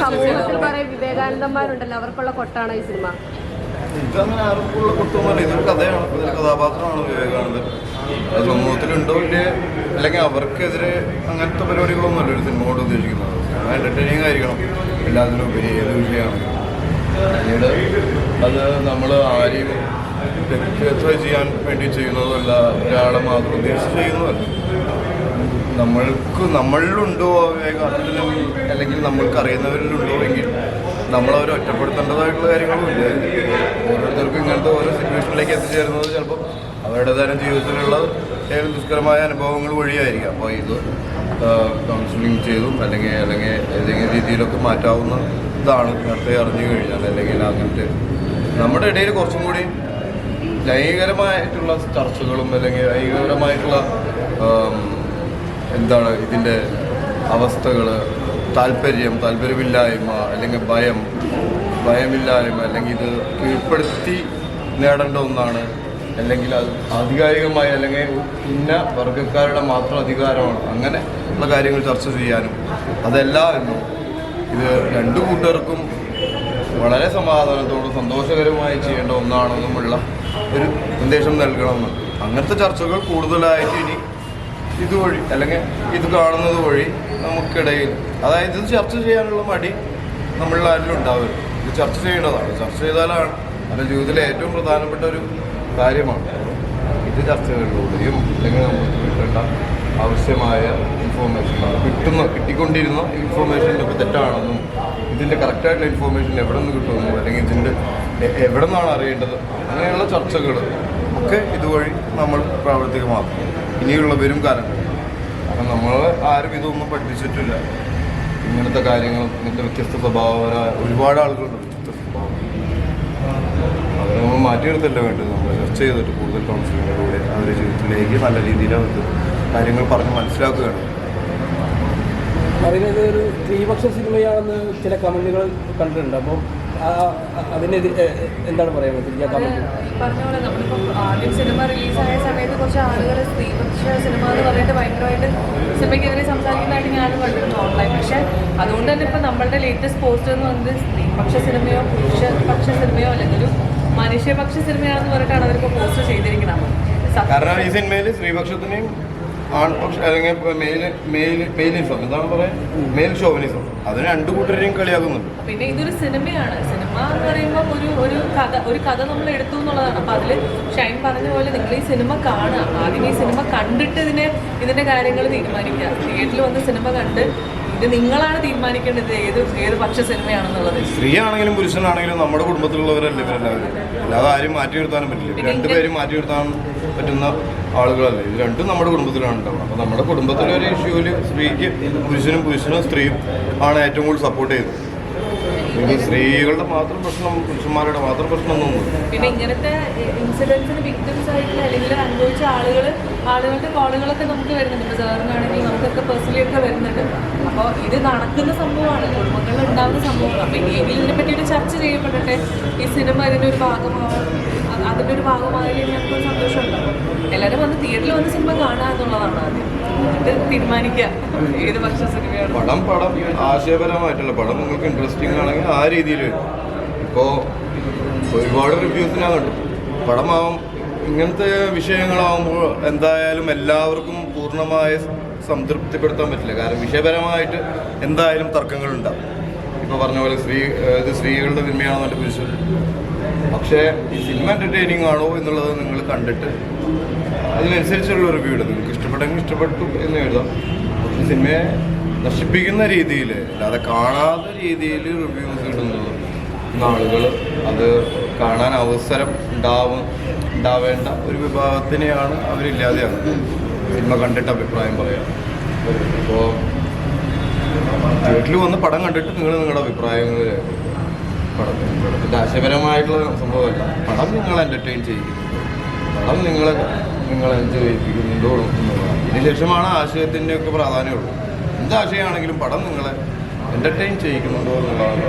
സമൂഹത്തിൽ കുറെ വിവേകാനന്ദന്മാരുണ്ടല്ലോ, അവർക്കുള്ള കൊട്ടാണ് ഈ സിനിമ. ഇതങ്ങനെ ആർക്കുള്ള കൊട്ടൊന്നുമല്ല, ഇതൊരു കഥയാണ്, ഇതൊരു കഥാപാത്രമാണ് വിവേകാനന്ദൻ. അത് സമൂഹത്തിലുണ്ടോ ഇല്ലേ, അല്ലെങ്കിൽ അവർക്കെതിരെ അങ്ങനത്തെ പരിപാടികളൊന്നുമല്ല ഒരു സിനിമ കൊണ്ട് ഉദ്ദേശിക്കുന്നത്. സിനിമ എൻ്റർടൈനിങ് ആയിരിക്കണം എല്ലാത്തിനും ഉപരി, ഏത് വിഷയമാണെങ്കിലും. പിന്നീട് അത് നമ്മൾ ആരെയും വ്യക്തിഗതമായി ചെയ്യാൻ വേണ്ടി ചെയ്യുന്നതല്ല, ഒരാളെ മാത്രം ഉദ്ദേശിച്ച് ചെയ്യുന്നതല്ല. നമ്മളിലുണ്ടോ വിവേകാനന്ദനും അല്ലെങ്കിൽ നമ്മൾക്ക് അറിയുന്നവരിലുണ്ടോ എങ്കിൽ നമ്മളവരെ ഒറ്റപ്പെടുത്തേണ്ടതായിട്ടുള്ള കാര്യങ്ങളും ഇല്ല. ഓരോരുത്തർക്കും ഇങ്ങനത്തെ ഓരോ സിറ്റുവേഷനിലേക്ക് എത്തിച്ചേരുന്നത് ചിലപ്പോൾ അവരുടേതായ ജീവിതത്തിലുള്ള ഏത് ദുഷ്കരമായ അനുഭവങ്ങൾ വഴിയായിരിക്കാം. അപ്പോൾ ഇത് കൗൺസിലിംഗ് ചെയ്തും അല്ലെങ്കിൽ ഏതെങ്കിലും രീതിയിലൊക്കെ മാറ്റാവുന്ന ഇതാണ് നേരത്തെ അറിഞ്ഞു കഴിഞ്ഞാൽ. അല്ലെങ്കിൽ അങ്ങനത്തെ നമ്മുടെ ഇടയിൽ കുറച്ചും കൂടി ലൈംഗികരമായിട്ടുള്ള ചർച്ചകളും അല്ലെങ്കിൽ ലൈംഗികപരമായിട്ടുള്ള എന്താണ് ഇതിൻ്റെ അവസ്ഥകൾ, താല്പര്യമില്ലായ്മ അല്ലെങ്കിൽ ഭയമില്ലായ്മ, അല്ലെങ്കിൽ ഇത് കീഴ്പ്പെടുത്തി നേടേണ്ട ഒന്നാണ്, അല്ലെങ്കിൽ അത് ആധികാരികമായി അല്ലെങ്കിൽ ഇന്ന വർഗ്ഗക്കാരുടെ മാത്രം അധികാരമാണ്, അങ്ങനെ ഉള്ള കാര്യങ്ങൾ ചർച്ച ചെയ്യാനും അതെല്ലാമായിരുന്നു ഇത് രണ്ടു കൂട്ടർക്കും വളരെ സമാധാനത്തോടും സന്തോഷകരമായി ചെയ്യേണ്ട ഒന്നാണെന്നുമുള്ള ഒരു സന്ദേശം നൽകണമെന്ന്. അങ്ങനത്തെ ചർച്ചകൾ കൂടുതലായിട്ട് ഇനി ഇതുവഴി അല്ലെങ്കിൽ ഇത് കാണുന്നത് വഴി നമുക്കിടയിൽ, അതായത് ഇത് ചർച്ച ചെയ്യാനുള്ള മടി നമ്മളിൽ ആരിലും ഉണ്ടാവരുത്. ഇത് ചർച്ച ചെയ്യേണ്ടതാണ്. ചർച്ച ചെയ്താലാണ് നമ്മുടെ ജീവിതത്തിലെ ഏറ്റവും പ്രധാനപ്പെട്ട ഒരു കാര്യമാണ്. ഇത് ചർച്ചകളിലൂടെയും അല്ലെങ്കിൽ നമുക്ക് കിട്ടേണ്ട ആവശ്യമായ ഇൻഫോർമേഷൻ കിട്ടിക്കൊണ്ടിരുന്ന ഇൻഫോർമേഷൻ്റെ ഒക്കെ തെറ്റാണെന്നും ഇതിൻ്റെ കറക്റ്റായിട്ടുള്ള ഇൻഫോർമേഷൻ എവിടെ നിന്ന് കിട്ടുമെന്നും അല്ലെങ്കിൽ ഇതിൻ്റെ എവിടെ നിന്നാണ് അറിയേണ്ടത്, അങ്ങനെയുള്ള ചർച്ചകൾ ഒക്കെ ഇതുവഴി നമ്മൾ പ്രാവർത്തികമാക്കും ഇനിയുള്ള വരും കാലങ്ങളിൽ. കാരണം നമ്മൾ ആരും ഇതൊന്നും പഠിപ്പിച്ചിട്ടില്ല. ഇങ്ങനത്തെ കാര്യങ്ങൾ, ഇങ്ങനത്തെ വ്യത്യസ്ത സ്വഭാവപരമായ ഒരുപാട് ആളുകളുണ്ട്. വ്യത്യസ്ത സ്വഭാവം അവരെ നമ്മൾ മാറ്റിയെടുത്തല്ല വേണ്ടത്. നമ്മൾ ചർച്ച ചെയ്തിട്ട് കൂടുതൽ കൗൺസിലിങ്ങിലൂടെ അവരുടെ ജീവിതത്തിലേക്ക് നല്ല രീതിയിൽ അവർക്ക് കാര്യങ്ങൾ പറഞ്ഞ് മനസ്സിലാക്കുകയാണ്. അതിനത് ഒരു സ്ത്രീപക്ഷ സിനിമയാണെന്ന് ചില കമൻറ്റുകൾ കണ്ടിട്ടുണ്ട്. അപ്പോൾ അതിന് എന്താണ് പറയാൻ പറ്റുക? പറഞ്ഞ പോലെ നമ്മളിപ്പോൾ ആദ്യം സിനിമ റിലീസായ സമയത്ത് കുറച്ച് ആളുകൾ സ്ത്രീപക്ഷ സിനിമ എന്ന് പറഞ്ഞിട്ട് ഭയങ്കരമായിട്ട് സിനിമയ്ക്കെതിരെ സംസാരിക്കുന്നതായിട്ട് ഞാൻ കണ്ടിരുന്നു ഓൺലൈൻ. പക്ഷേ അതുകൊണ്ട് തന്നെ ഇപ്പോൾ നമ്മളുടെ ലേറ്റസ്റ്റ് പോസ്റ്റർ എന്ന് പറയുന്നത് സ്ത്രീപക്ഷ സിനിമയോ പുരുഷപക്ഷ സിനിമയോ അല്ലെങ്കിൽ ഒരു മനുഷ്യപക്ഷ സിനിമയാണെന്ന് പറഞ്ഞിട്ടാണ് അവരിപ്പോൾ പോസ്റ്റർ ചെയ്തിരിക്കുന്നത്. കാരണം ഈ സിനിമയിൽ സ്ത്രീപക്ഷത്തിനെയും ആൺപക്ഷ അല്ലെങ്കിൽ മെയിലിസം എന്താണ് പറയുക, മെയിൽ ഷോവിനിസം, അതിന് രണ്ടു കൂട്ടരെയും കളിയാകുന്നുണ്ട്. പിന്നെ ഇതൊരു സിനിമയാണ്. സിനിമ എന്ന് പറയുമ്പോൾ ഒരു കഥ നമ്മൾ എടുത്തു എന്നുള്ളതാണ്. അപ്പം അതിൽ ഷൈൻ പറഞ്ഞ പോലെ നിങ്ങൾ ഈ സിനിമ കാണുക, ആദ്യം ഈ സിനിമ കണ്ടിട്ട് ഇതിന്റെ കാര്യങ്ങൾ തീരുമാനിക്കുക. തിയേറ്ററിൽ വന്ന് സിനിമ കണ്ട് ഇത് നിങ്ങളാണ് തീരുമാനിക്കേണ്ടത് ഏത് പക്ഷ സിനിമയാണെന്നുള്ളത്. സ്ത്രീ ആണെങ്കിലും പുരുഷനാണെങ്കിലും നമ്മുടെ കുടുംബത്തിലുള്ളവരല്ലേ ഇവരെല്ലാവരും. അല്ലാതെ ആരും മാറ്റി നിർത്താനും പറ്റില്ല. രണ്ടുപേരും മാറ്റി നിർത്താൻ പറ്റുന്ന ആളുകളല്ലേ. ഇത് രണ്ടും നമ്മുടെ കുടുംബത്തിലാണ് ഉണ്ടാവുന്നത്. അപ്പോൾ നമ്മുടെ കുടുംബത്തിലെ ഒരു ഇഷ്യൂവിൽ സ്ത്രീക്ക് പുരുഷനും സ്ത്രീയും ആണ് ഏറ്റവും കൂടുതൽ സപ്പോർട്ട് ചെയ്തത്. ഇത് സ്ത്രീകളുടെ മാത്രം പ്രശ്നം, പുരുഷന്മാരുടെ മാത്രം പ്രശ്നമൊന്നുമില്ല. പിന്നെ ഇങ്ങനത്തെ ഇൻസിഡൻസിന് വിക്ടിംസ് ആയിട്ടുള്ള അല്ലെങ്കിൽ അനുഭവിച്ച ആളുകളുടെ കോളുകളൊക്കെ നമുക്ക് വരുന്നുണ്ട്. ഇപ്പോൾ സാറിനാണെങ്കിൽ നമുക്കൊക്കെ പേഴ്സണലി ഒക്കെ വരുന്നുണ്ട്. അപ്പോൾ ഇത് നടക്കുന്ന സംഭവമാണ്, കുടുംബങ്ങളിൽ ഉണ്ടാകുന്ന സംഭവമാണ്. അപ്പോൾ ഇനിയെങ്കിലും ഇതിനെ പറ്റിയിട്ട് ചർച്ച ചെയ്യപ്പെടട്ടെ. ഈ സിനിമ അതിൻ്റെ ഒരു ഭാഗമായാലും ഞങ്ങൾക്കൊരു സന്തോഷമുണ്ടാവും. എല്ലാവരും വന്ന് തിയേറ്ററിൽ വന്ന് സിനിമ കാണുക എന്നുള്ളതാണ് ആദ്യം. ഇത് തീരുമാനിക്കുക ഏത് പക്ഷ സിനിമയാണ്. പടം ആശയപരമായിട്ടുള്ള പടം നിങ്ങൾക്ക് ഇൻട്രസ്റ്റിംഗ് ആണെങ്കിൽ ആ രീതിയിൽ വരും. ഇപ്പോൾ ഒരുപാട് റിവ്യൂസ് ഞാൻ കണ്ടു. പടമാവും ഇങ്ങനത്തെ വിഷയങ്ങളാവുമ്പോൾ എന്തായാലും എല്ലാവർക്കും പൂർണ്ണമായി സംതൃപ്തിപ്പെടുത്താൻ പറ്റില്ല. കാരണം വിഷയപരമായിട്ട് എന്തായാലും തർക്കങ്ങളുണ്ടാവും. ഇപ്പോൾ പറഞ്ഞ പോലെ ഇത് സ്ത്രീകളുടെ സിനിമയാണോ മറ്റു പുരുഷൻ. പക്ഷേ ഈ സിനിമ എൻ്റർടൈനിങ് ആണോ എന്നുള്ളത് നിങ്ങൾ കണ്ടിട്ട് അതിനനുസരിച്ചുള്ള റിവ്യൂ ഇടും. നിങ്ങൾക്ക് ഇഷ്ടപ്പെട്ടെങ്കിൽ ഇഷ്ടപ്പെട്ടു എന്ന് എഴുതാം. ഈ സിനിമയെ നശിപ്പിക്കുന്ന രീതിയിൽ, അല്ലാതെ കാണാത്ത രീതിയിൽ റിവ്യൂസ് ഇടുന്നത് ആളുകൾ അത് കാണാൻ അവസരം ഉണ്ടാവേണ്ട ഒരു വിഭാഗത്തിനെയാണ് അവരില്ലാതെയാകുന്നത്. സിനിമ കണ്ടിട്ട് അഭിപ്രായം പറയാം. അപ്പോൾ തിയേറ്ററിൽ വന്ന് പടം കണ്ടിട്ട് നിങ്ങളുടെ അഭിപ്രായങ്ങൾ പടത്തിൻ്റെ ആശയപരമായിട്ടുള്ള സംഭവമല്ല. പടം നിങ്ങൾ എൻ്റർടൈൻ ചെയ്യിക്കുന്നു, പടം നിങ്ങൾ എൻജോയ് ചെയ്യിപ്പിക്കുന്നുണ്ടോ എന്നുള്ളതാണ്. ഇതിനുശേഷമാണ് ആശയത്തിൻ്റെ ഒക്കെ പ്രാധാന്യമുള്ളൂ. എന്താശയമാണെങ്കിലും പടം നിങ്ങളെ എൻ്റർടൈൻ ചെയ്യിക്കുന്നുണ്ടോ എന്നുള്ളതാണ്.